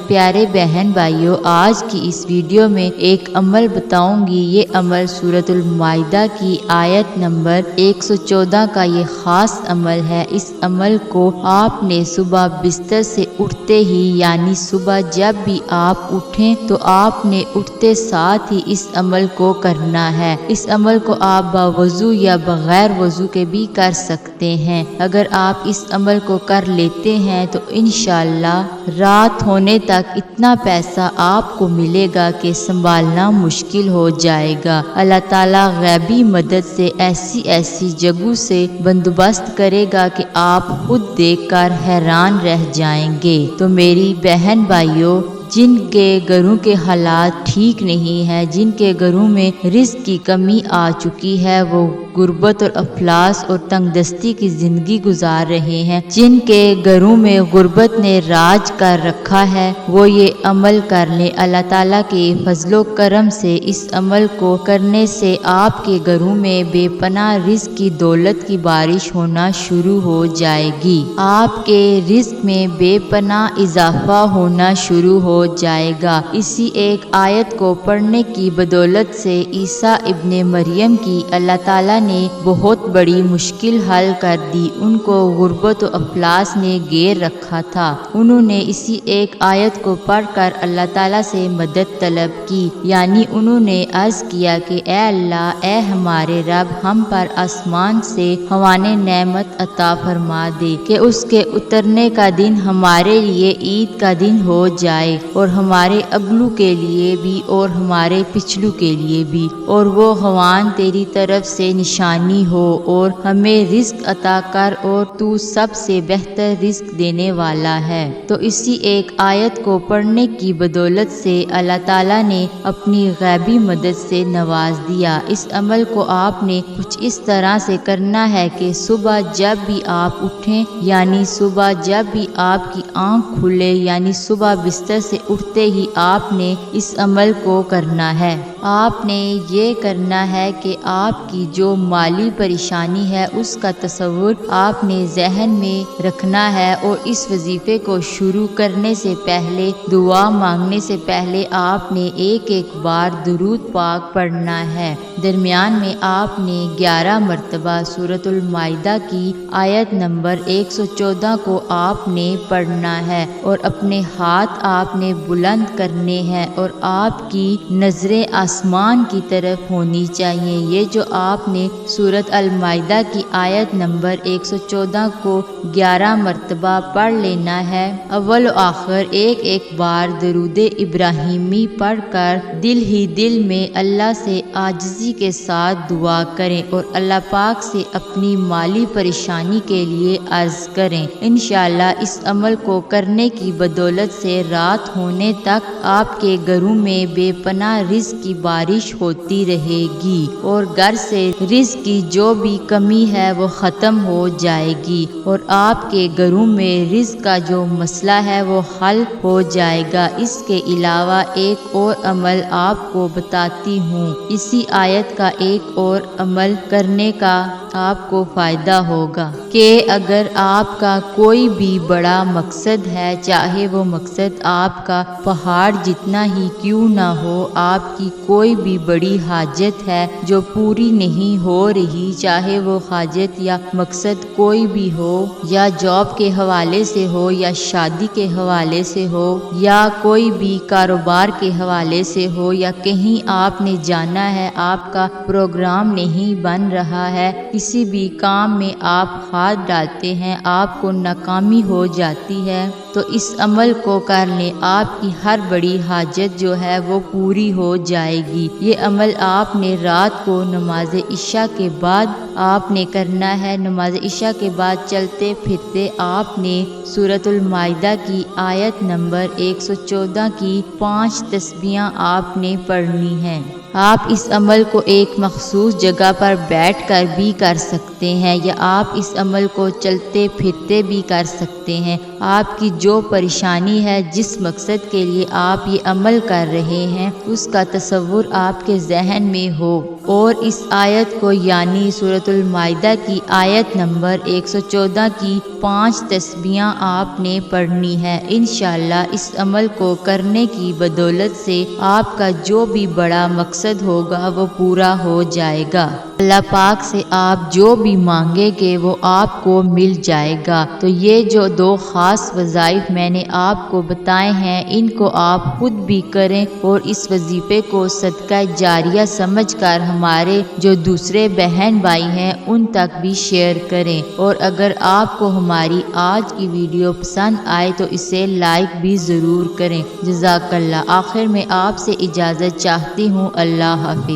پیارے بہن بھائیوں، آج کی اس ویڈیو میں ایک عمل بتاؤں گی۔ یہ عمل سورۃ المائدہ کی آیت نمبر 114 کا یہ خاص عمل ہے۔ اس عمل کو آپ نے صبح بستر سے اٹھتے ہی، یعنی صبح جب بھی آپ اٹھیں تو آپ نے اٹھتے ساتھ ہی اس عمل کو کرنا ہے۔ اس عمل کو آپ باوضو یا بغیر وضو کے بھی کر سکتے ہیں۔ اگر آپ اس عمل کو کر لیتے ہیں تو انشاءاللہ رات ہونے تک اتنا پیسہ آپ کو ملے گا کہ سنبھالنا مشکل ہو جائے گا۔ اللہ تعالیٰ غیبی مدد سے ایسی جگہوں سے بندوبست کرے گا کہ آپ خود دیکھ کر حیران رہ جائیں گے۔ تو میری بہن بھائیوں، جن کے گھروں کے حالات ٹھیک نہیں ہیں، جن کے گھروں میں رزق کی کمی آ چکی ہے، وہ غربت اور افلاس اور تنگ دستی کی زندگی گزار رہے ہیں، جن کے گھروں میں غربت نے راج کر رکھا ہے، وہ یہ عمل کر لیں۔ اللہ تعالیٰ کے فضل و کرم سے اس عمل کو کرنے سے آپ کے گھروں میں بے پناہ رزق کی دولت کی بارش ہونا شروع ہو جائے گی۔ آپ کے رزق میں بے پناہ اضافہ ہونا شروع ہو جائے گا۔ اسی ایک آیت کو پڑھنے کی بدولت سے عیسیٰ ابن مریم کی اللہ تعالیٰ نے بہت بڑی مشکل حل کر دی۔ ان کو غربت و افلاس نے گھیر رکھا تھا۔ انہوں نے اسی ایک آیت کو پڑھ کر اللہ تعالیٰ سے مدد طلب کی، یعنی انہوں نے عرض کیا کہ اے اللہ، اے ہمارے رب، ہم پر آسمان سے ہوائے نعمت عطا فرما دے کہ اس کے اترنے کا دن ہمارے لیے عید کا دن ہو جائے، اور ہمارے اگلوں کے لیے بھی اور ہمارے پچھلوں کے لیے بھی، اور وہ ہوائیں تیری طرف سے نشانی ہو، اور ہمیں رزق عطا کر، اور تو سب سے بہتر رزق دینے والا ہے۔ تو اسی ایک آیت کو پڑھنے کی بدولت سے اللہ تعالیٰ نے اپنی غیبی مدد سے نواز دیا۔ اس عمل کو آپ نے کچھ اس طرح سے کرنا ہے کہ صبح جب بھی آپ اٹھیں، یعنی صبح جب بھی آپ کی آنکھ کھلے، یعنی صبح بستر سے اٹھتے ہی آپ نے اس عمل کو کرنا ہے۔ آپ نے یہ کرنا ہے کہ آپ کی جو مالی پریشانی ہے اس کا تصور آپ نے ذہن میں رکھنا ہے، اور اس وظیفے کو شروع کرنے سے پہلے، دعا مانگنے سے پہلے آپ نے ایک بار درود پاک پڑھنا ہے۔ درمیان میں آپ نے 11 مرتبہ سورۃ المائدہ کی آیت نمبر 114 کو آپ نے پڑھنا ہے، اور اپنے ہاتھ آپ نے بلند کرنے ہیں، اور آپ کی نظریں آسمان کی طرف ہونی چاہیے۔ یہ جو آپ نے سورۃ المائدہ کی آیت نمبر 114 کو 11 مرتبہ پڑھ لینا ہے، اول و آخر ایک بار درود ابراہیمی پڑھ کر دل ہی دل میں اللہ سے عاجزی کے ساتھ دعا کریں، اور اللہ پاک سے اپنی مالی پریشانی کے لیے عرض کریں۔ انشاءاللہ اس عمل کو کرنے کی بدولت سے رات ہونے تک آپ کے گھروں میں بے پناہ رزق کی بارش ہوتی رہے گی، اور گھر سے رزق کی جو بھی کمی ہے وہ ختم ہو جائے گی، اور آپ کے گھروں میں رزق کا جو مسئلہ ہے وہ حل ہو جائے گا۔ اس کے علاوہ ایک اور عمل آپ کو بتاتی ہوں۔ اسی آیت کا ایک اور عمل کرنے کا آپ کو فائدہ ہوگا کہ اگر آپ کا کوئی بھی بڑا مقصد ہے، چاہے وہ مقصد آپ کا پہاڑ جتنا ہی کیوں نہ ہو، آپ کی کوئی بھی بڑی حاجت ہے جو پوری نہیں ہو رہی، چاہے وہ حاجت یا مقصد کوئی بھی ہو، یا جاب کے حوالے سے ہو، یا شادی کے حوالے سے ہو، یا کوئی بھی کاروبار کے حوالے سے ہو، یا کہیں آپ نے جانا ہے، آپ کا پروگرام نہیں بن رہا ہے، کسی بھی کام میں آپ ہاتھ ڈالتے ہیں، آپ کو ناکامی ہو جاتی ہے، تو اس عمل کو کر لیں۔ آپ کی ہر بڑی حاجت جو ہے وہ پوری ہو جائے گی۔ یہ عمل آپ نے رات کو نماز عشاء کے بعد آپ نے کرنا ہے۔ نماز عشاء کے بعد چلتے پھرتے آپ نے سورۃ المائدہ کی آیت نمبر 114 کی 5 تسبیحاں آپ نے پڑھنی ہیں۔ آپ اس عمل کو ایک مخصوص جگہ پر بیٹھ کر بھی کر سکتے ہیں، یا آپ اس عمل کو چلتے پھرتے بھی کر سکتے ہیں۔ آپ کی جو پریشانی ہے، جس مقصد کے لیے آپ یہ عمل کر رہے ہیں، اس کا تصور آپ کے ذہن میں ہو، اور اس آیت کو یعنی سورۃ المائدہ کی آیت نمبر 114 کی 5 تسبیحاں آپ نے پڑھنی ہے۔ انشاءاللہ اس عمل کو کرنے کی بدولت سے آپ کا جو بھی بڑا مقصد ہوگا وہ پورا ہو جائے گا۔ اللہ پاک سے آپ جو بھی مانگیں گے وہ آپ کو مل جائے گا۔ تو یہ جو 2 خاص وظائف میں نے آپ کو بتائے ہیں، ان کو آپ خود بھی کریں اور اس وظیفے کو صدقہ جاریہ سمجھ کر ہمارے جو دوسرے بہن بھائی ہیں ان تک بھی شیئر کریں، اور اگر آپ کو ہماری آج کی ویڈیو پسند آئے تو اسے لائک بھی ضرور کریں۔ جزاک اللہ۔ آخر میں آپ سے اجازت چاہتی ہوں۔ اللہ حافظ۔